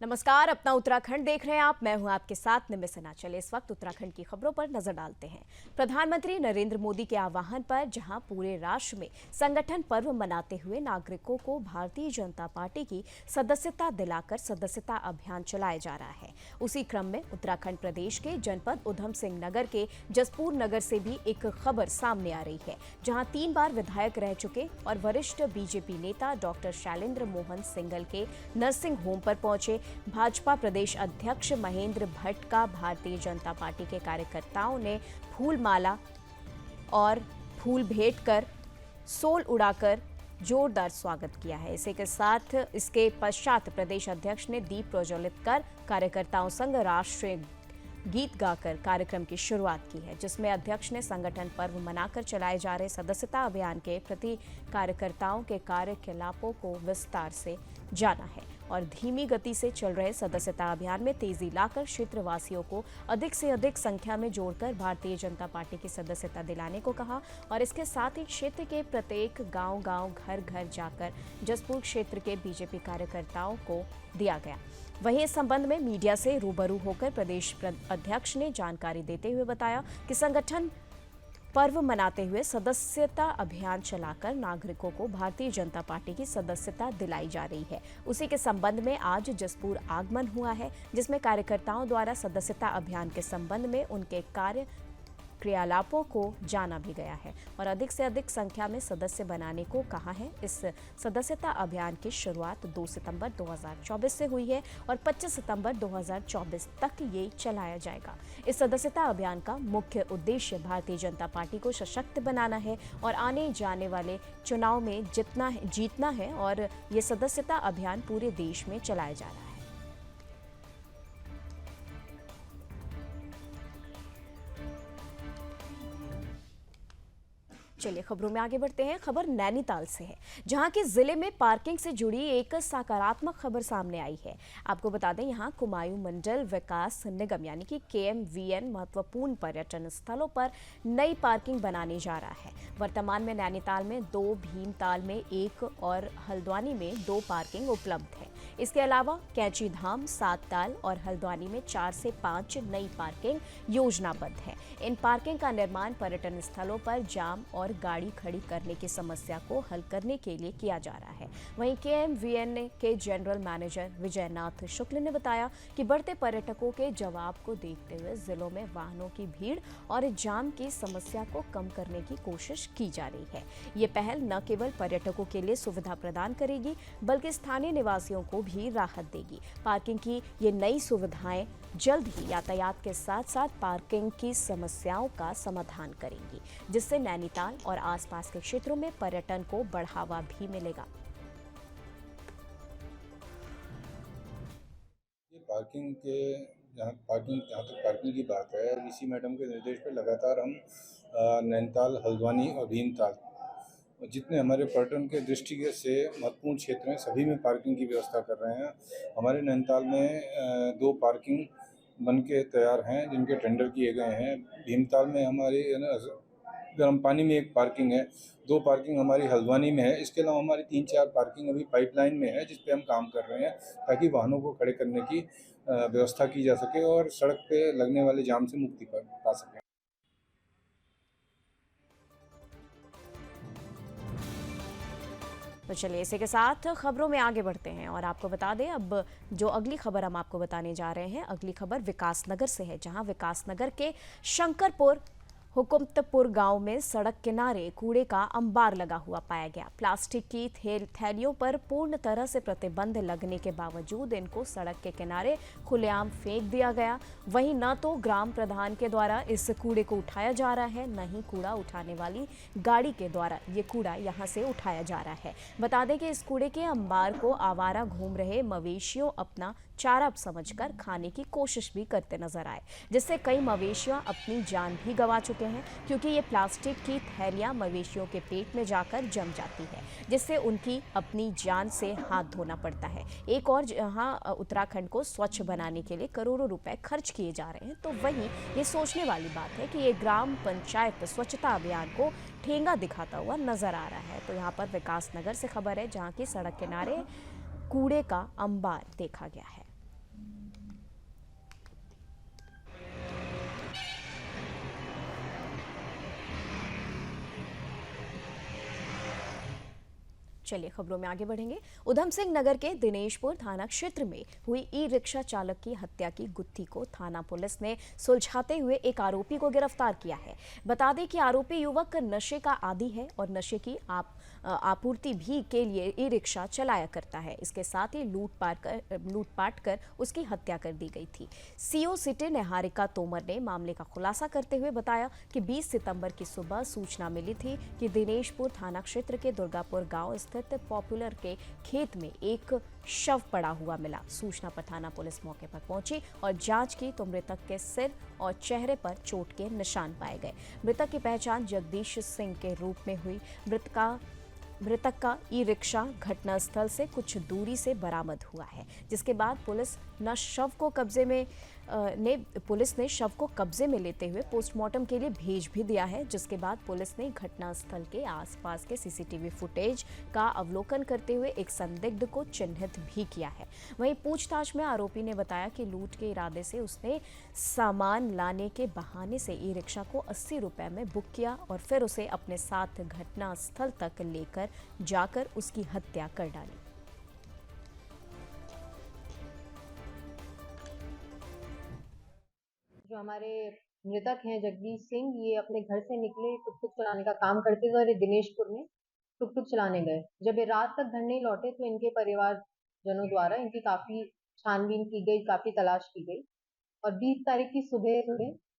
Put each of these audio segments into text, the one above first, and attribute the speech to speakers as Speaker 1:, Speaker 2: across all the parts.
Speaker 1: नमस्कार, अपना उत्तराखंड देख रहे हैं आप। मैं हूं आपके साथ निमिष सिन्हा। चले इस वक्त उत्तराखंड की खबरों पर नजर डालते हैं। प्रधानमंत्री नरेंद्र मोदी के आह्वान पर जहां पूरे राष्ट्र में संगठन पर्व मनाते हुए नागरिकों को भारतीय जनता पार्टी की सदस्यता दिलाकर सदस्यता अभियान चलाया जा रहा है, उसी क्रम में उत्तराखंड प्रदेश के जनपद उधम सिंह नगर के जसपुर नगर से भी एक खबर सामने आ रही है, जहां 3 बार विधायक रह चुके और वरिष्ठ बीजेपी नेता डॉक्टर शैलेंद्र मोहन सिंगल के नर्सिंग होम पर पहुंचे भाजपा प्रदेश अध्यक्ष महेंद्र भट्ट का भारतीय जनता पार्टी के कार्यकर्ताओं ने फूल माला और फूल भेंट कर सोल उड़ाकर जोरदार स्वागत किया है। इसी के साथ इसके पश्चात प्रदेश अध्यक्ष ने दीप प्रज्वलित कर कार्यकर्ताओं संग राष्ट्रीय गीत गाकर कार्यक्रम की शुरुआत की है, जिसमें अध्यक्ष ने संगठन पर्व मनाकर चलाए जा रहे सदस्यता अभियान के प्रति कार्यकर्ताओं के कार्यकलापों को विस्तार से जाना है और धीमी गति से चल रहे सदस्यता अभियान में तेजी लाकर क्षेत्रवासियों को अधिक से अधिक संख्या में जोड़कर भारतीय जनता पार्टी की सदस्यता दिलाने को कहा और इसके साथ ही क्षेत्र के प्रत्येक गांव-गांव, घर-घर जाकर जसपुर क्षेत्र के बीजेपी कार्यकर्ताओं को दिया गया। वहीं इस संबंध में मीडिया से रूबरू होकर प्रदेश अध्यक्ष ने जानकारी देते हुए बताया कि संगठन पर्व मनाते हुए सदस्यता अभियान चलाकर नागरिकों को भारतीय जनता पार्टी की सदस्यता दिलाई जा रही है। उसी के संबंध में आज जसपुर आगमन हुआ है, जिसमें कार्यकर्ताओं द्वारा सदस्यता अभियान के संबंध में उनके क्रियाकलापों को जाना भी गया है और अधिक से अधिक संख्या में सदस्य बनाने को कहा है। इस सदस्यता अभियान की शुरुआत 2 सितंबर 2024 से हुई है और 25 सितंबर 2024 तक ये चलाया जाएगा। इस सदस्यता अभियान का मुख्य उद्देश्य भारतीय जनता पार्टी को सशक्त बनाना है और आने जाने वाले चुनाव में जीतना है और ये सदस्यता अभियान पूरे देश में चलाया जा रहा है। चलिए खबरों में आगे बढ़ते हैं। खबर नैनीताल से है, जहां के जिले में पार्किंग से जुड़ी एक सकारात्मक खबर सामने आई है। आपको बता दें, यहां कुमायूं मंडल विकास निगम यानी कि KMVN महत्वपूर्ण पर्यटन स्थलों पर नई पार्किंग बनाने जा रहा है। वर्तमान में नैनीताल में 2, भीमताल में 1 और हल्द्वानी में 2 पार्किंग उपलब्ध है। इसके अलावा कैंची धाम, 7 ताल और हल्द्वानी में 4 से 5 नई पार्किंग योजनाबद्ध है। इन पार्किंग का निर्माण पर्यटन स्थलों पर जाम और गाड़ी खड़ी करने की समस्या को हल करने के लिए किया जा रहा है। वहीं KMVN के जनरल मैनेजर विजयनाथ शुक्ल ने बताया कि बढ़ते पर्यटकों के जवाब को देखते हुए जिलों में वाहनों की भीड़ और जाम की समस्या को कम करने की कोशिश की जा रही है। ये पहल न केवल पर्यटकों के लिए सुविधा प्रदान करेगी, बल्कि स्थानीय निवासियों को भी राहत देगी। पार्किंग की ये नई सुविधाएं जल्द ही यातायात के साथ साथ पार्किंग की समस्याओं का समाधान करेंगी, जिससे नैनीताल और आसपास के क्षेत्रों में पर्यटन को बढ़ावा भी मिलेगा।
Speaker 2: ये पार्किंग के जहाँ तक पार्किंग की बात है, वीसी मैडम के निर्देश पर लगातार हम नैनीताल, हल्द्वानी और भीमताल जितने हमारे पर्यटन के दृष्टि से महत्वपूर्ण क्षेत्र हैं, सभी में पार्किंग की व्यवस्था कर रहे हैं। हमारे नैनीताल में 2 पार्किंग बन के तैयार हैं, जिनके टेंडर किए गए हैं। भीमताल में हमारी गर्म पानी में 1 पार्किंग है, 2 पार्किंग हमारी हल्द्वानी में है। इसके अलावा हमारी 3-4 पार्किंग अभी पाइपलाइन में है, जिस पे हम काम कर रहे हैं ताकि वाहनों को खड़े करने की व्यवस्था की जा सके और सड़क पे लगने वाले जाम से मुक्ति पा सकें।
Speaker 1: तो चलिए इसी के साथ खबरों में आगे बढ़ते हैं और आपको बता दें, अब जो अगली खबर हम आपको बताने जा रहे हैं, अगली खबर विकासनगर से है, जहां विकासनगर के शंकरपुर हुकुमतपुर गांव में सड़क किनारे कूड़े का अंबार लगा हुआ पाया गया। प्लास्टिक की थैलियों पर पूर्ण तरह से प्रतिबंध लगने के बावजूद इनको सड़क के किनारे खुलेआम फेंक दिया गया। वहीं न तो ग्राम प्रधान के द्वारा इस कूड़े को उठाया जा रहा है, न ही कूड़ा उठाने वाली गाड़ी के द्वारा ये कूड़ा यहां से उठाया जा रहा है। बता दें कि इस कूड़े के अंबार को आवारा घूम रहे मवेशियों अपना चारा समझकर खाने की कोशिश भी करते नजर आए, जिससे कई मवेशियां अपनी जान भी गंवा चुके हैं, क्योंकि ये प्लास्टिक की थैलियां मवेशियों के पेट में जाकर जम जाती है, जिससे उनकी अपनी जान से हाथ धोना पड़ता है। एक और जहां उत्तराखंड को स्वच्छ बनाने के लिए करोड़ों रुपए खर्च किए जा रहे हैं, तो वहीं ये सोचने वाली बात है कि ये ग्राम पंचायत स्वच्छता अभियान को ठेंगा दिखाता हुआ नजर आ रहा है। तो यहाँ पर विकासनगर से खबर है, जहाँ की सड़क किनारे कूड़े का अंबार देखा गया है। चलिए खबरों में आगे बढ़ेंगे। उधम सिंह नगर के दिनेशपुर थाना क्षेत्र में हुई ई रिक्शा चालक की हत्या की गुत्थी को थाना पुलिस ने सुलझाते हुए एक आरोपी को गिरफ्तार किया है। बता दें कि आरोपी युवक नशे का आदी है और नशे की आपूर्ति भी के लिए ई रिक्शा चलाया करता है। इसके साथ ही लूटपाट कर उसकी हत्या कर दी गई थी। सीओ सिटी निहारिका तोमर ने मामले का खुलासा करते हुए बताया कि 20 सितंबर की सुबह सूचना मिली थी कि दिनेशपुर थाना क्षेत्र के दुर्गापुर गांव स्थित पॉपुलर के खेत में एक शव पड़ा हुआ मिला। सूचना पर थाना पुलिस मौके पर पहुंची और जांच की तो मृतक के सिर और चेहरे पर चोट के निशान पाए गए। मृतक की पहचान जगदीश सिंह के रूप में हुई। मृतक का ई रिक्शा घटनास्थल से कुछ दूरी से बरामद हुआ है, जिसके बाद पुलिस ने शव को कब्जे में लेते हुए पोस्टमार्टम के लिए भेज भी दिया है। जिसके बाद पुलिस ने घटनास्थल के आसपास के सीसीटीवी फुटेज का अवलोकन करते हुए एक संदिग्ध को चिन्हित भी किया है। वहीं पूछताछ में आरोपी ने बताया कि लूट के इरादे से उसने सामान लाने के बहाने से ई रिक्शा को 80 रुपए में बुक किया और फिर उसे अपने साथ घटनास्थल तक लेकर जाकर उसकी हत्या कर डाली।
Speaker 3: जो हमारे मृतक हैं जगदीश सिंह, ये अपने घर से निकले, टुक-टुक चलाने का काम करते थे और ये दिनेशपुर में टुक-टुक चलाने गए। जब ये रात तक घर नहीं लौटे तो इनके परिवारजनों द्वारा इनकी काफी छानबीन की गई, काफी तलाश की गई और 20 तारीख की सुबह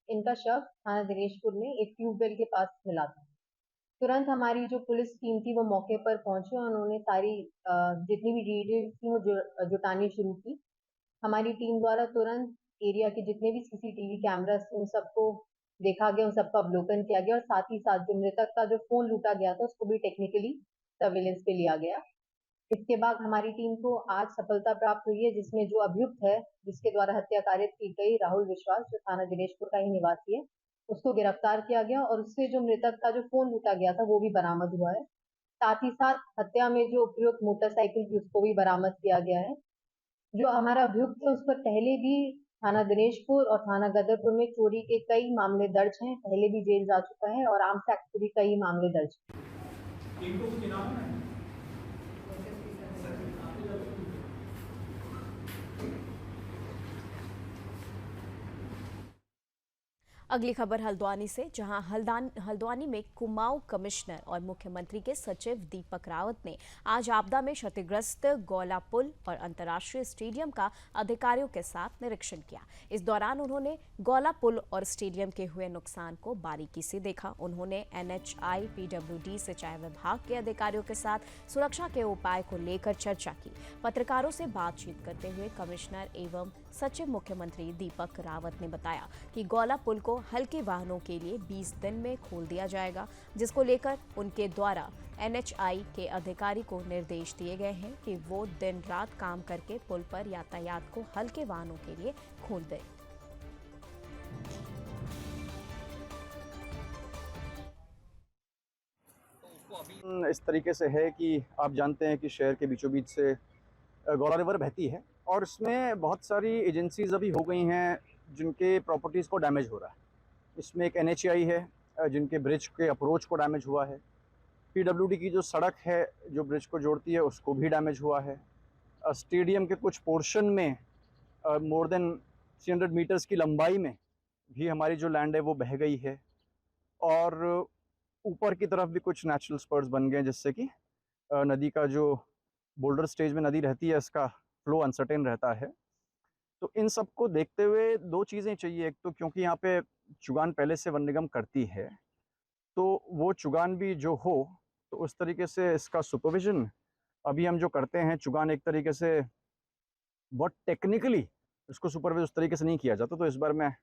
Speaker 3: इनका शव थाना दिनेशपुर में एक ट्यूबवेल के पास मिला था। तुरंत हमारी जो पुलिस टीम थी वो मौके पर पहुंची और उन्होंने सारी जितनी भी डिटेल्स थी वो जुटानी शुरू की। हमारी टीम द्वारा तुरंत एरिया के जितने भी सीसीटीवी कैमरास उन सबको देखा गया, उन सबका अवलोकन किया गया और साथ ही साथ जो मृतक का जो फोन लूटा गया था उसको भी टेक्निकली सर्विलेंस पे लिया गया। इसके बाद हमारी टीम को आज सफलता प्राप्त हुई है, जिसमें जो अभियुक्त है, जिसके द्वारा हत्या कारित की गई, राहुल विश्वास, जो थाना दिनेशपुर का ही निवासी है, उसको गिरफ्तार किया गया और उससे जो मृतक का जो फोन लूटा गया था वो भी बरामद हुआ है। साथ ही साथ हत्या में जो उपयुक्त मोटरसाइकिल थी उसको भी बरामद किया गया है। जो हमारा अभियुक्त है उस पर पहले भी थाना दिनेशपुर और थाना गदरपुर में चोरी के कई मामले दर्ज हैं, पहले भी जेल जा चुका है और आर्म्स एक्ट के भी कई मामले दर्ज हैं।
Speaker 1: अगली खबर हल्द्वानी से, जहां हल्द्वानी में कुमाऊं कमिश्नर और मुख्यमंत्री के सचिव दीपक रावत ने आज आपदा में क्षतिग्रस्त गौला पुल और अंतर्राष्ट्रीय स्टेडियम का अधिकारियों के साथ निरीक्षण किया। इस दौरान उन्होंने गौला पुल और स्टेडियम के हुए नुकसान को बारीकी से देखा। उन्होंने NHI PWD सिंचाई विभाग के अधिकारियों के साथ सुरक्षा के उपाय को लेकर चर्चा की। पत्रकारों से बातचीत करते हुए कमिश्नर एवं सचिव मुख्यमंत्री दीपक रावत ने बताया कि गौला पुल को हल्के वाहनों के लिए 20 दिन में खोल दिया जाएगा, जिसको लेकर उनके द्वारा NHI के अधिकारी को निर्देश दिए गए हैं कि वो दिन रात काम करके पुल पर यातायात को हल्के वाहनों के लिए खोल दें।
Speaker 4: इस तरीके से है कि आप जानते हैं कि शहर के बीचों बीच से गौरा रिवर बहती है और इसमें बहुत सारी एजेंसीज अभी हो गई हैं जिनके प्रॉपर्टीज़ को डैमेज हो रहा है। इसमें एक NHI है जिनके ब्रिज के अप्रोच को डैमेज हुआ है। PWD की जो सड़क है जो ब्रिज को जोड़ती है उसको भी डैमेज हुआ है। स्टेडियम के कुछ पोर्शन में मोर देन 300 मीटर्स की लंबाई में भी हमारी जो लैंड है वो बह गई है और ऊपर की तरफ भी कुछ नेचुरल स्पर्स बन गए, जिससे कि नदी का जो बोल्डर स्टेज में नदी रहती है इसका फ्लो अनसर्टेन रहता है। तो इन सब को देखते हुए दो चीज़ें चाहिए। एक तो क्योंकि यहाँ पे चुगान पहले से वन निगम करती है तो वो चुगान भी जो हो तो उस तरीके से इसका सुपरविजन अभी हम जो करते हैं, चुगान एक तरीके से बहुत टेक्निकली इसको सुपरवाइज उस तरीके से नहीं किया जाता। तो इस बार मैं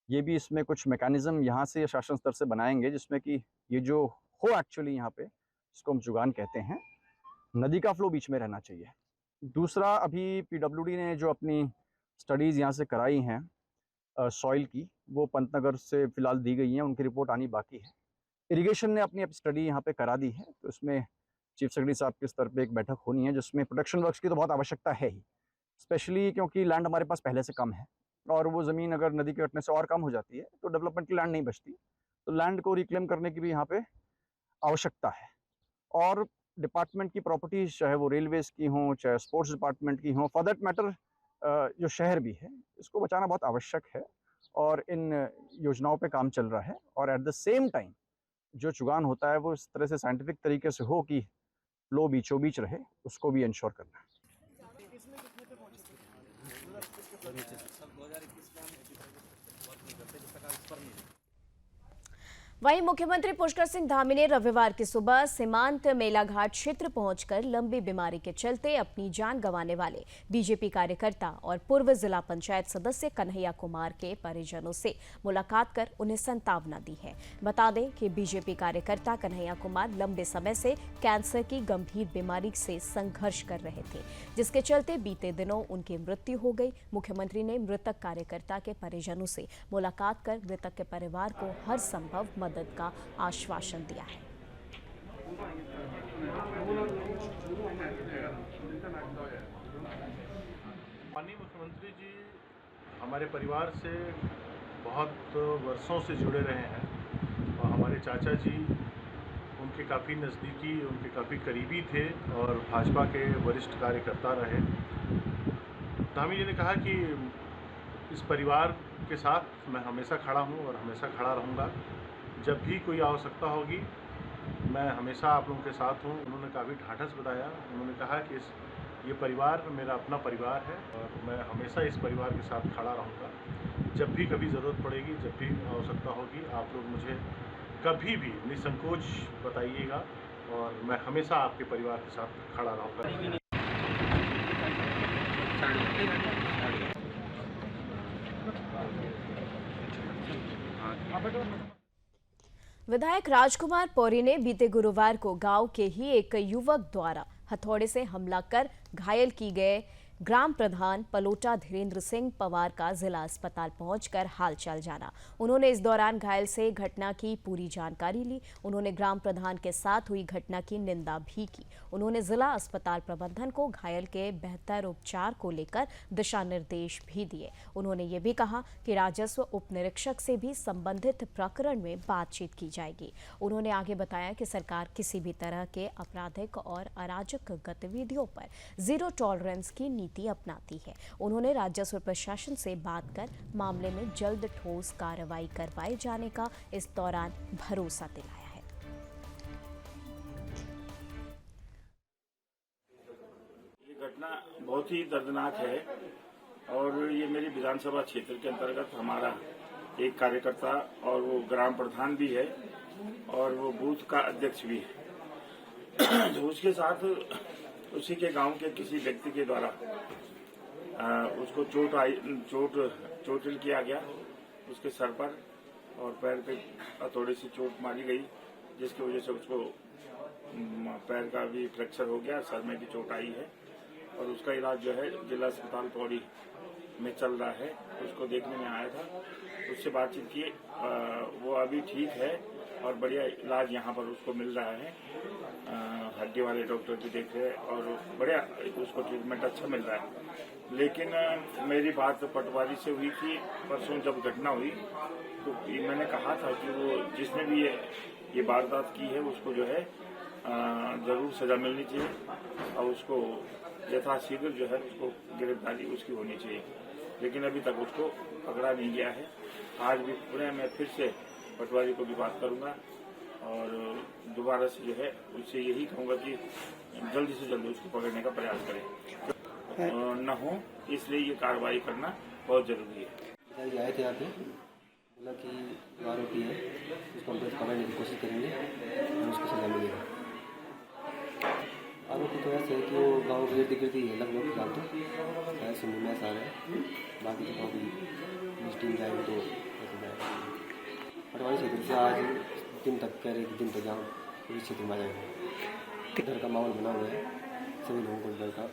Speaker 4: ये भी इसमें कुछ मैकेनिज्म यहाँ से शासन स्तर से बनाएंगे जिसमें कि ये जो हो एक्चुअली यहाँ पे जिसको हम चुगान कहते हैं, नदी का फ्लो बीच में रहना चाहिए। दूसरा, अभी PWD ने जो अपनी स्टडीज़ यहाँ से कराई हैं सॉइल की, वो पंतनगर से फ़िलहाल दी गई हैं, उनकी रिपोर्ट आनी बाकी है। इरिगेशन ने अपनी स्टडी यहाँ पे करा दी है, तो इसमें चीफ सेक्रेटरी साहब के स्तर पे एक बैठक होनी है जिसमें प्रोटेक्शन वर्क्स की तो बहुत आवश्यकता है ही, स्पेशली क्योंकि लैंड हमारे पास पहले से कम है और वो ज़मीन अगर नदी के कटने से और कम हो जाती है तो डेवलपमेंट की लैंड नहीं बचती। तो लैंड को रिक्लेम करने की भी यहाँ पे आवश्यकता है। और डिपार्टमेंट की प्रॉपर्टीज़, चाहे वो रेलवेज़ की हों, चाहे स्पोर्ट्स डिपार्टमेंट की हों, फॉर दैट मैटर जो शहर भी है, इसको बचाना बहुत आवश्यक है और इन योजनाओं पे काम चल रहा है। और एट द सेम टाइम जो चुगान होता है वो इस तरह से साइंटिफिक तरीके से हो कि फ्लो बीचों बीच रहे, उसको भी इंश्योर करना है।
Speaker 1: वहीं मुख्यमंत्री पुष्कर सिंह धामी ने रविवार की सुबह सीमांत मेलाघाट क्षेत्र पहुंचकर लंबी बीमारी के चलते अपनी जान गंवाने वाले बीजेपी कार्यकर्ता और पूर्व जिला पंचायत सदस्य कन्हैया कुमार के परिजनों से मुलाकात कर उन्हें सांत्वना दी है। बता दें कि बीजेपी कार्यकर्ता कन्हैया कुमार लंबे समय से कैंसर की गंभीर बीमारी से संघर्ष कर रहे थे, जिसके चलते बीते दिनों उनकी मृत्यु हो गई। मुख्यमंत्री ने मृतक कार्यकर्ता के परिजनों से मुलाकात कर मृतक के परिवार को हर संभव मदद का आश्वासन दिया है।
Speaker 5: माननीय मुख्यमंत्री जी हमारे परिवार से बहुत वर्षों से जुड़े रहे हैं और हमारे चाचा जी उनके काफ़ी नज़दीकी, उनके काफ़ी करीबी थे और भाजपा के वरिष्ठ कार्यकर्ता रहे। धामी जी ने कहा कि इस परिवार के साथ मैं हमेशा खड़ा हूं और हमेशा खड़ा रहूंगा। जब भी कोई आवश्यकता होगी मैं हमेशा आप लोगों के साथ हूं। उन्होंने काफ़ी ढाढ़स बताया। उन्होंने कहा कि ये परिवार मेरा अपना परिवार है और मैं हमेशा इस परिवार के साथ खड़ा रहूंगा। जब भी कभी ज़रूरत पड़ेगी, जब भी आवश्यकता होगी, आप लोग मुझे कभी भी निसंकोच बताइएगा और मैं हमेशा आपके परिवार के साथ खड़ा रहूँगा।
Speaker 1: विधायक राजकुमार पौरी ने बीते गुरुवार को गांव के ही एक युवक द्वारा हथौड़े से हमला कर घायल की गए ग्राम प्रधान पलोटा धीरेन्द्र सिंह पवार का जिला अस्पताल पहुंचकर हालचाल जाना। उन्होंने इस दौरान घायल से घटना की पूरी जानकारी ली। उन्होंने ग्राम प्रधान के साथ हुई घटना की निंदा भी की। उन्होंने जिला अस्पताल प्रबंधन को घायल के बेहतर उपचार को लेकर दिशा निर्देश भी दिए। उन्होंने ये भी कहा कि राजस्व उप निरीक्षक से भी संबंधित प्रकरण में बातचीत की जाएगी। उन्होंने आगे बताया कि सरकार किसी भी तरह के आपराधिक और अराजक गतिविधियों पर जीरो टॉलरेंस की नीति अपनाती है। उन्होंने राजस्व प्रशासन से बात कर मामले में जल्द ठोस कार्रवाई करवाए जाने का इस दौरान भरोसा दिलाया है।
Speaker 6: ये घटना बहुत ही दर्दनाक है और ये मेरी विधानसभा क्षेत्र के अंतर्गत हमारा एक कार्यकर्ता और वो ग्राम प्रधान भी है और वो बूथ का अध्यक्ष भी है। तो उसके साथ उसी के गांव के किसी व्यक्ति के द्वारा उसको चोटिल किया गया। उसके सर पर और पैर पे हथौड़े से चोट मारी गई, जिसकी वजह से उसको पैर का भी फ्रैक्चर हो गया, सर में भी चोट आई है और उसका इलाज जो है जिला अस्पताल पौड़ी में चल रहा है। उसको देखने में आया था, उससे बातचीत की, वो अभी ठीक है और बढ़िया इलाज यहाँ पर उसको मिल रहा है। हड्डी वाले डॉक्टर भी देख रहे हैं और बढ़िया उसको ट्रीटमेंट अच्छा मिल रहा है। लेकिन मेरी बात पटवारी से हुई कि परसों जब घटना हुई तो मैंने कहा था कि वो जिसने भी ये वारदात की है उसको जो है जरूर सजा मिलनी चाहिए और उसको यथाशीघ्र जो है उसको गिरफ्तारी उसकी होनी चाहिए। लेकिन अभी तक उसको पकड़ा नहीं गया है। आज भी पुणे में फिर से पटवारी को भी बात करूंगा और दोबारा से जो है उससे यही कहूंगा कि जल्दी से जल्दी उसको पकड़ने का प्रयास करें न हो, इसलिए ये कार्रवाई करना बहुत जरूरी है।
Speaker 7: आए थे यहाँ पे, बोला कि जो आरोपी है उसको हम पकड़ने की कोशिश करेंगे और उसको सजा मिलेगा। आरोपी तो ऐसे है कि वो गाँव के इर्द गिर्द ही है, लगभग गाँव तो ऐसे मुन्ना सारा है। बाकी तो काफ़ी टीम जाएगी तो पटवारी क्षेत्र से आज दिन तक कह रहे कि दिन तक जाओ पुलिस क्षेत्र में आ जाएगा। डर का माहौल बना हुआ है, सभी लोगों को डर का।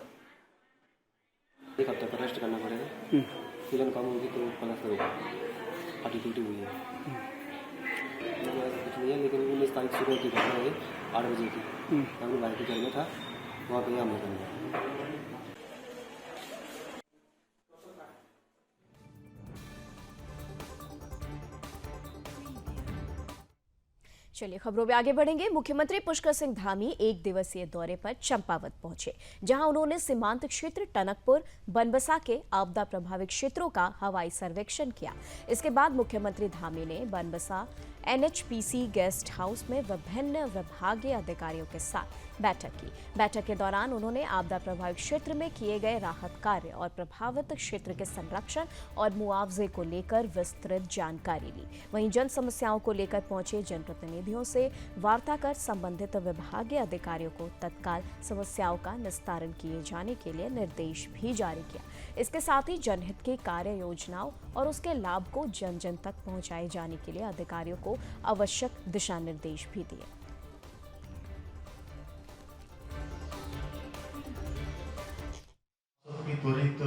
Speaker 7: एक हफ्ते तक रेस्ट करना पड़ेगा। फिल्म कम होगी तो प्लस होगा, हड्डी टूटी हुई है। ऐसा कुछ नहीं है, लेकिन 19 तारीख सुबह की घटना है 8 बजे की। अपने भाई के घर में था, वहाँ पर हमला करना।
Speaker 1: चलिए खबरों में आगे बढ़ेंगे। मुख्यमंत्री पुष्कर सिंह धामी एक दिवसीय दौरे पर चंपावत पहुंचे, जहां उन्होंने सीमांत क्षेत्र टनकपुर बनबसा के आपदा प्रभावित क्षेत्रों का हवाई सर्वेक्षण किया। इसके बाद मुख्यमंत्री धामी ने बनबसा एनएचपीसी गेस्ट हाउस में विभिन्न विभागीय अधिकारियों के साथ बैठक की। बैठक के दौरान उन्होंने आपदा प्रभावित क्षेत्र में किए गए राहत कार्य और प्रभावित क्षेत्र के संरक्षण और मुआवजे को लेकर विस्तृत जानकारी ली। वहीं जन समस्याओं को लेकर पहुंचे जनप्रतिनिधियों से वार्ता कर संबंधित विभागीय अधिकारियों को तत्काल समस्याओं का निस्तारण किए जाने के लिए निर्देश भी जारी किया। इसके साथ ही जनहित की कार्य योजनाओं और उसके लाभ को जन जन तक पहुंचाए जाने के लिए अधिकारियों को आवश्यक दिशा निर्देश भी दिए।
Speaker 8: त्वरित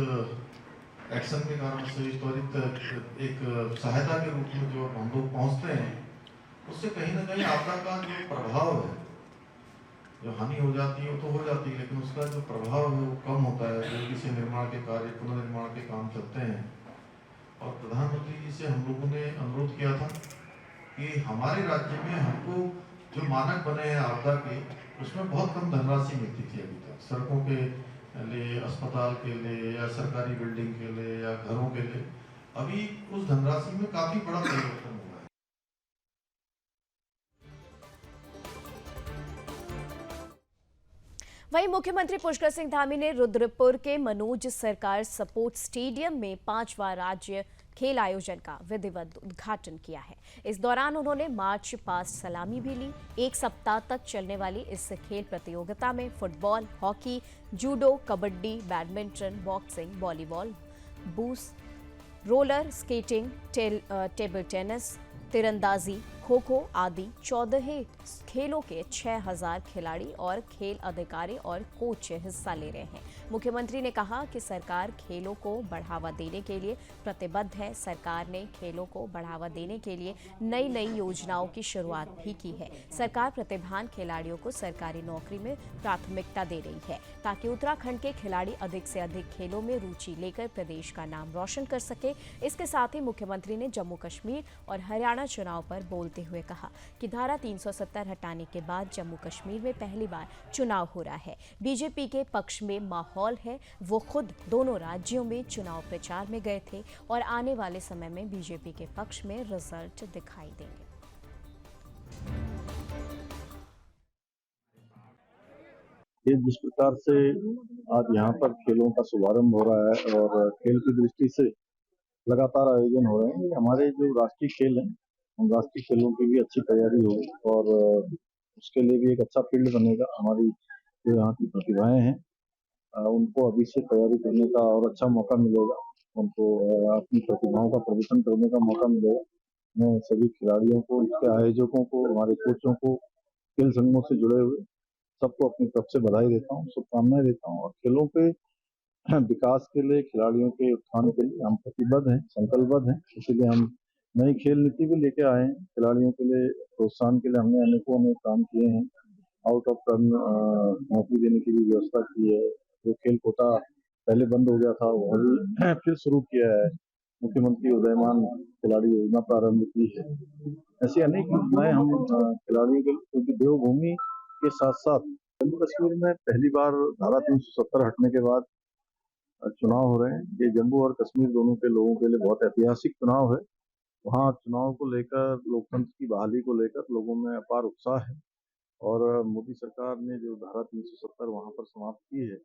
Speaker 8: एक्शन के कारण से त्वरित एक सहायता के रूप में जो हम लोग पहुंचते हैं, उससे कहीं ना कहीं आपदा का जो प्रभाव है, जो हानि हो जाती है वो तो हो जाती है, लेकिन उसका जो प्रभाव है वो कम होता है। जल्दी से निर्माण के कार्य, पुनर्निर्माण के काम चलते हैं। और प्रधानमंत्री जी से हम लोगों ने अनुरोध किया था कि हमारे राज्य में हमको जो मानक बने हैं आपदा के, उसमें बहुत कम धनराशि मिलती थी अभी तक, सड़कों के लिए, अस्पताल के लिए या सरकारी बिल्डिंग के लिए या घरों के लिए। अभी उस धनराशि में काफी बड़ा परिवर्तन हुआ है।
Speaker 1: वहीं मुख्यमंत्री पुष्कर सिंह धामी ने रुद्रपुर के मनोज सरकार सपोर्ट स्टेडियम में 5वां राज्य खेल आयोजन का विधिवत उद्घाटन किया है। इस दौरान उन्होंने मार्च पास्ट सलामी भी ली। एक सप्ताह तक चलने वाली इस खेल प्रतियोगिता में football, hockey, judo, kabaddi, badminton, boxing, volleyball, bush, roller skating, table tennis, तीरंदाजी, खो खो आदि 14 खेलों के 6000 खिलाड़ी और खेल अधिकारी और कोच हिस्सा ले रहे हैं। मुख्यमंत्री ने कहा कि सरकार खेलों को बढ़ावा देने के लिए प्रतिबद्ध है। सरकार ने खेलों को बढ़ावा देने के लिए नई नई योजनाओं की शुरुआत भी की है। सरकार प्रतिभावान खिलाड़ियों को सरकारी नौकरी में प्राथमिकता दे रही है, ताकि उत्तराखंड के खिलाड़ी अधिक से अधिक खेलों में रुचि लेकर प्रदेश का नाम रोशन कर सके। इसके साथ ही मुख्यमंत्री ने जम्मू कश्मीर और हरियाणा चुनाव पर बोलते हुए कहा कि धारा 370 हटाने के बाद जम्मू कश्मीर में पहली बार चुनाव हो रहा है। बीजेपी के पक्ष में माहौल है। वो खुद दोनों राज्यों में चुनाव प्रचार में गए थे और आने वाले समय में बीजेपी के पक्ष में रिजल्ट दिखाई देंगे।
Speaker 9: जिस प्रकार से आज यहाँ पर खेलों का शुभारंभ हो रहा है और खेल की दृष्टि से लगातार आयोजन हो रहे हैं, ये हमारे जो राष्ट्रीय खेल हैं, उन राष्ट्रीय खेलों की भी अच्छी तैयारी हो और उसके लिए भी एक अच्छा फील्ड बनेगा। हमारी जो यहाँ की प्रतिभाएं हैं उनको अभी से तैयारी करने का और अच्छा मौका मिलेगा, उनको अपनी प्रतिभाओं का प्रदर्शन करने का मौका मिलेगा। मैं सभी खिलाड़ियों को, इसके आयोजकों को, हमारे कोचों को, खेल संघों से जुड़े हुए सबको अपनी तरफ से बधाई देता हूँ, शुभकामनाएं देता हूँ। और खेलों के विकास के लिए, खिलाड़ियों के उत्थान के लिए हम प्रतिबद्ध हैं, संकल्पबद्ध हैं। इसीलिए हम नई खेल नीति भी लेके आए हैं। खिलाड़ियों के लिए प्रोत्साहन के लिए हमने अनेक काम किए हैं। आउट ऑफ टर्न नौकरी देने की भी व्यवस्था की है। जो खेल कोटा पहले बंद हो गया था वो अभी फिर शुरू किया है। मुख्यमंत्री उदयमान खिलाड़ी योजना प्रारंभ की है। ऐसी अनेक योजनाएं हम खिलाड़ियों के, क्योंकि देवभूमि के साथ साथ जम्मू कश्मीर में पहली बार धारा 370 हटने के बाद चुनाव हो रहे हैं। ये जम्मू और कश्मीर दोनों के लोगों के लिए बहुत ऐतिहासिक चुनाव है। वहाँ चुनाव को लेकर, लोकतंत्र की बहाली को लेकर लोगों में अपार उत्साह है और मोदी सरकार ने जो धारा 370 वहाँ पर समाप्त की है,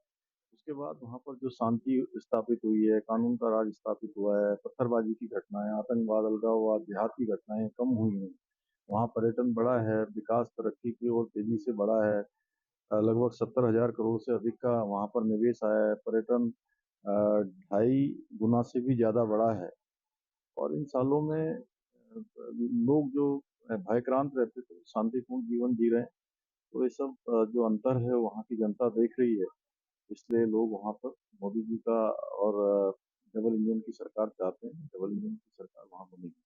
Speaker 9: उसके बाद वहाँ पर जो शांति स्थापित हुई है, कानून का राज स्थापित हुआ है, पत्थरबाजी की घटनाएं, आतंकवाद, अलगाववाद, जिहाद की घटनाएं कम हुई हैं। वहाँ पर्यटन बढ़ा है, विकास तरक्की की ओर तेजी से बढ़ा है। लगभग 70,000 करोड़ से अधिक का वहाँ पर निवेश आया है। पर्यटन 2.5 गुना से भी ज़्यादा बढ़ा है। और इन सालों में लोग जो भयक्रांत रहते थे, शांतिपूर्ण जीवन जी रहे हैं। तो ये सब जो अंतर है वहाँ की जनता देख रही है। इसलिए लोग वहाँ पर मोदी जी का और डबल इंजन की सरकार चाहते हैं। डबल इंजन की सरकार वहाँ बनेगी।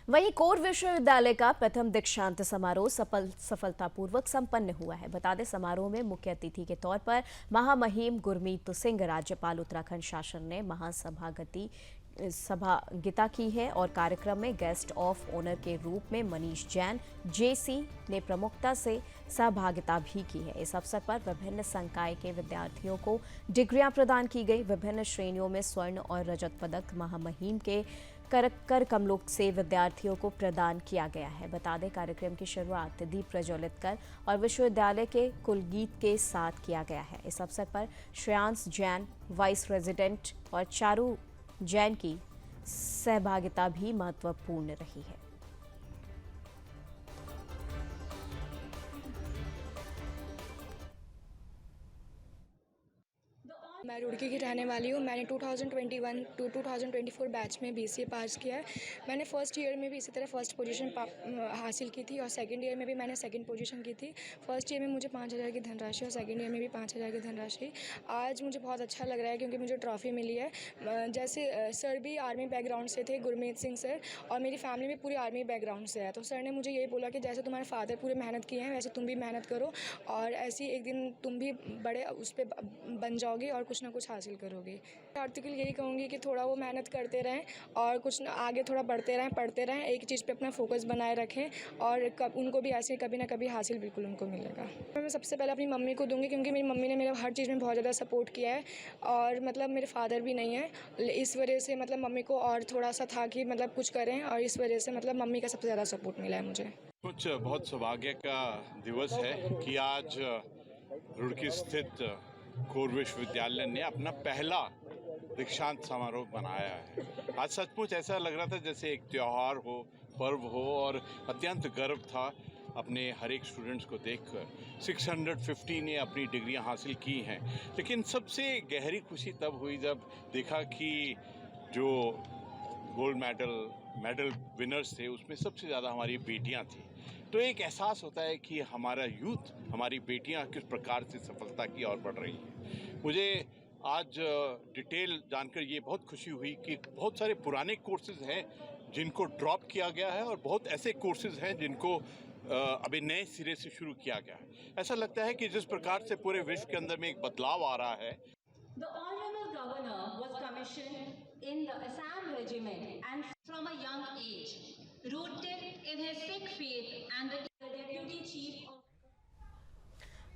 Speaker 1: वहीं कोर विश्वविद्यालय का प्रथम दीक्षांत समारोह सफलतापूर्वक संपन्न हुआ है। बता दें, समारोह में मुख्य अतिथि के तौर पर महामहिम गुरमीत सिंह, राज्यपाल उत्तराखंड शासन ने महासभागति सहभागिता की है और कार्यक्रम में गेस्ट ऑफ ऑनर के रूप में मनीष जैन जेसी ने प्रमुखता से सहभागिता भी की है। इस अवसर पर विभिन्न संकाय के विद्यार्थियों को डिग्रियां प्रदान की गई। विभिन्न श्रेणियों में स्वर्ण और रजत पदक महामहिम के कर कमलों से विद्यार्थियों को प्रदान किया गया है। बता दें कार्यक्रम की शुरुआत दीप प्रज्वलित कर और विश्वविद्यालय के कुलगीत के साथ किया गया है। इस अवसर पर श्रेयांश जैन वाइस रेजिडेंट और चारू जैन की सहभागिता भी महत्वपूर्ण रही है।
Speaker 10: मैं रुड़की की रहने वाली हूँ। मैंने 2021 टू 2024 बैच में BCA पास किया है। मैंने फर्स्ट ईयर में भी इसी तरह फर्स्ट पोजीशन हासिल की थी और सेकंड ईयर में भी मैंने सेकंड पोजीशन की थी। फर्स्ट ईयर में मुझे 5,000 की धनराशि और सेकंड ईयर में भी 5,000 की धनराशि। आज मुझे बहुत अच्छा लग रहा है क्योंकि मुझे ट्रॉफ़ी मिली है। जैसे सर भी आर्मी बैकग्राउंड से थे, गुरमीत सिंह सर, और मेरी फैमिली भी पूरी आर्मी बैकग्राउंड से है। तो सर ने मुझे यही बोला कि जैसे तुम्हारे फादर पूरे मेहनत किए हैं वैसे तुम भी मेहनत करो और ऐसे ही एक दिन तुम भी बड़े उस पर बन जाओगे और कुछ ना कुछ हासिल करोगे। आर्टिकल यही कहूँगी कि थोड़ा वो मेहनत करते रहें और कुछ आगे थोड़ा बढ़ते रहें, पढ़ते रहें, एक चीज़ पे अपना फोकस बनाए रखें और उनको भी ऐसे कभी ना कभी हासिल बिल्कुल उनको मिलेगा। मैं सबसे पहले अपनी मम्मी को दूँगी क्योंकि मेरी मम्मी ने मेरा हर चीज़ में बहुत ज़्यादा सपोर्ट किया है और मतलब मेरे फादर भी नहीं है, इस वजह से मतलब मम्मी को और थोड़ा सा था कि मतलब कुछ करें और इस वजह से मतलब मम्मी का सबसे ज़्यादा सपोर्ट मिला है मुझे।
Speaker 11: कुछ बहुत सौभाग्य का दिवस है कि आज रुड़की स्थित कोर विश्वविद्यालय ने अपना पहला दीक्षांत समारोह मनाया है। आज सचमुच ऐसा लग रहा था जैसे एक त्यौहार हो, पर्व हो और अत्यंत गर्व था अपने हर एक स्टूडेंट्स को देखकर। 650 ने अपनी डिग्रियां हासिल की हैं, लेकिन सबसे गहरी खुशी तब हुई जब देखा कि जो गोल्ड मेडल विनर्स थे उसमें सबसे ज़्यादा हमारी बेटियां थी। तो एक एहसास होता है कि हमारा यूथ, हमारी बेटियां किस प्रकार से सफलता की ओर बढ़ रही हैं। मुझे आज डिटेल जानकर ये बहुत खुशी हुई कि बहुत सारे पुराने कोर्सेज हैं जिनको ड्रॉप किया गया है और बहुत ऐसे कोर्सेज हैं जिनको अभी नए सिरे से शुरू किया गया है। ऐसा लगता है कि जिस प्रकार से पूरे विश्व के अंदर में एक बदलाव आ रहा है।
Speaker 12: The Honorable Governor was commissioned in the Assam Regiment and from a young age, rooted in his Sikh faith and the Deputy Chief of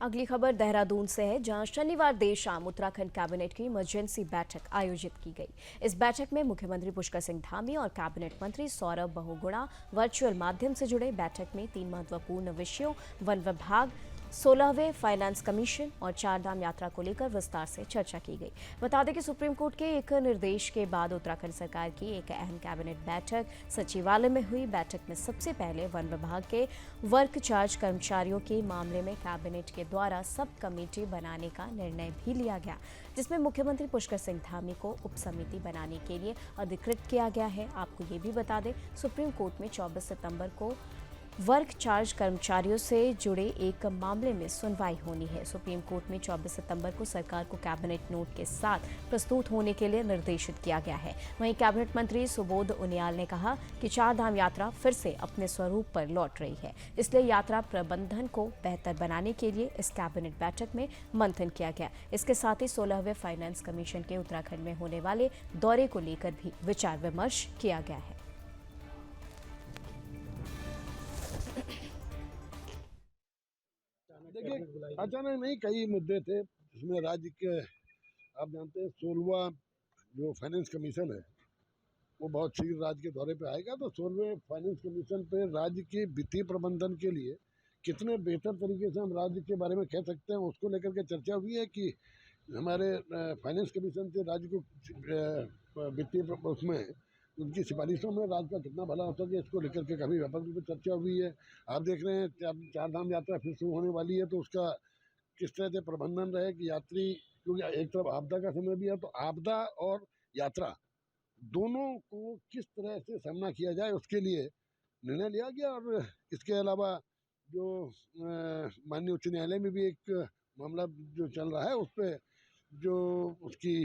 Speaker 1: अगली खबर देहरादून से है, जहां शनिवार देर शाम उत्तराखंड कैबिनेट की इमरजेंसी बैठक आयोजित की गई। इस बैठक में मुख्यमंत्री पुष्कर सिंह धामी और कैबिनेट मंत्री सौरभ बहुगुणा वर्चुअल माध्यम से जुड़े। बैठक में 3 महत्वपूर्ण विषयों वन विभाग, 16वें फाइनेंस कमीशन और चारधाम यात्रा को लेकर विस्तार से चर्चा की गई। बता दें कि सुप्रीम कोर्ट के एक निर्देश के बाद उत्तराखंड सरकार की एक अहम कैबिनेट बैठक सचिवालय में हुई। बैठक में सबसे पहले वन विभाग के वर्क चार्ज कर्मचारियों के मामले में कैबिनेट के द्वारा सब कमेटी बनाने का निर्णय भी लिया गया, जिसमें मुख्यमंत्री पुष्कर सिंह धामी को उप समिति बनाने के लिए अधिकृत किया गया है। आपको ये भी बता दें, सुप्रीम कोर्ट में 24 सितंबर को वर्क चार्ज कर्मचारियों से जुड़े एक मामले में सुनवाई होनी है। सुप्रीम कोर्ट में 24 सितंबर को सरकार को कैबिनेट नोट के साथ प्रस्तुत होने के लिए निर्देशित किया गया है। वहीं कैबिनेट मंत्री सुबोध उनियाल ने कहा कि चारधाम यात्रा फिर से अपने स्वरूप पर लौट रही है, इसलिए यात्रा प्रबंधन को बेहतर बनाने के लिए इस कैबिनेट बैठक में मंथन किया गया। इसके साथ ही 16वें फाइनेंस कमीशन के उत्तराखंड में होने वाले दौरे को लेकर भी विचार विमर्श किया गया है।
Speaker 13: देखिए, अचानक नहीं, कई मुद्दे थे जिसमें राज्य के, आप जानते हैं 16वां जो फाइनेंस कमीशन है वो बहुत शीघ्र राज्य के दौरे पे आएगा। तो 16वें फाइनेंस कमीशन पे राज्य के वित्तीय प्रबंधन के लिए कितने बेहतर तरीके से हम राज्य के बारे में कह सकते हैं, उसको लेकर के चर्चा हुई है कि हमारे फाइनेंस कमीशन से राज्य को वित्तीय उसमें उनकी सिफारिशों में राज्य का कितना भला हो सके, इसको लेकर के काफ़ी व्यापक रूप से चर्चा हुई है। आप देख रहे हैं चारधाम यात्रा फिर शुरू होने वाली है, तो उसका किस तरह से प्रबंधन रहे कि यात्री, क्योंकि एक तरफ आपदा का समय भी है, तो आपदा और यात्रा दोनों को किस तरह से सामना किया जाए उसके लिए निर्णय लिया गया। और इसके अलावा जो माननीय उच्च न्यायालय में भी एक मामला जो चल रहा है उस पर जो उसकी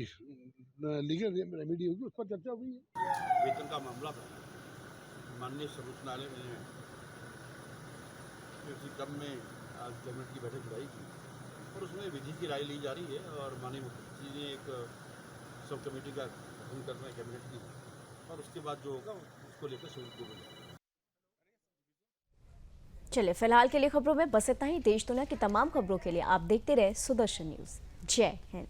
Speaker 13: लीगल रेमेडी होगी उस पर चर्चा हुई है।
Speaker 14: वेतन का मामला था, माननीय सर्वोच्च न्यायालय में उसी क्रम में आज कैबिनेट की बैठक बुलाई थी और उसमें विधि की राय ली जा रही है और माननीय मुख्यमंत्री ने एक सब कमेटी का गठन करना कैबिनेट की और उसके बाद जो होगा उसको लेकर सुप्रीम कोर्ट में।
Speaker 1: चलिए फिलहाल के लिए खबरों में बस इतना ही। देश दुनिया की तमाम खबरों के लिए आप देखते रहे सुदर्शन न्यूज। जय हिंद।